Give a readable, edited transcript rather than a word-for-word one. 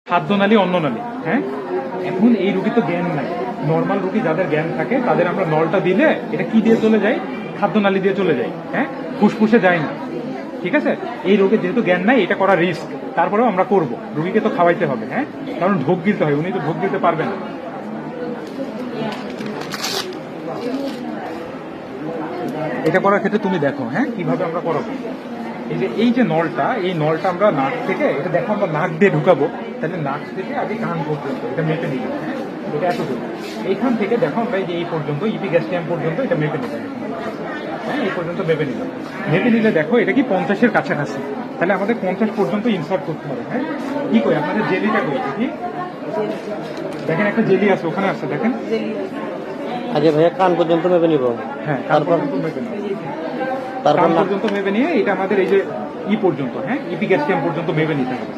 খাদ্যনালী অন্ননালী। হ্যাঁ, এখন এই রোগী তো জ্ঞান নাই। নর্মাল রোগী যাদের জ্ঞান থাকে তাদের আমরা নলটা দিলে এটা কি দিয়ে চলে যায়? খাদ্যনালী দিয়ে চলে যায়। হ্যাঁ, ফুসফুসে যায় না। ঠিক আছে, এই রোগের যেহেতু জ্ঞান নাই, এটা করা রিস্ক, তারপরেও আমরা করব। রোগীকে তো খাওয়াইতে হবে। হ্যাঁ, কারণ ঢোক গিলতে হয়, উনি তো ঢোক গিলতে পারবে না। এটা করার ক্ষেত্রে তুমি দেখো, হ্যাঁ, কিভাবে আমরা করাবো। এই যে নলটা, এই নলটা আমরা নাক থেকে, এটা দেখো আমরা নাক দিয়ে ঢুকাবো, তাহলে নাক থেকে আগে কান পর্যন্ত এটা মেপে নিব। হ্যাঁ, এটা এতটুকু। এইখান থেকে দেখো আমরা এই পর্যন্ত ইপিগ্যাস্ট্রিয়াম পর্যন্ত এটা মেপে নিব। হ্যাঁ, এই পর্যন্ত মেপে নিলাম। মেপে নিলে দেখো এটা কি 50-এর কাছাকাছি, তাহলে আমাদের 50 পর্যন্ত ইনসার্ট করতে হবে। হ্যাঁ, কি কই আপনাদের জেলিটা কই দেখি, দেখেন একটা জেলি আছে ওখানে আছে, দেখেন। আগে ভাইয়া কান পর্যন্ত মেপে নিব। হ্যাঁ, কান পর্যন্ত মেপে নিব। কান পর্যন্ত মেপে নিয়ে এটা আমাদের এই যে পর্যন্ত, হ্যাঁ, ইপিগ্যাস্ট্রিয়াম পর্যন্ত মেপে নিতে হবে।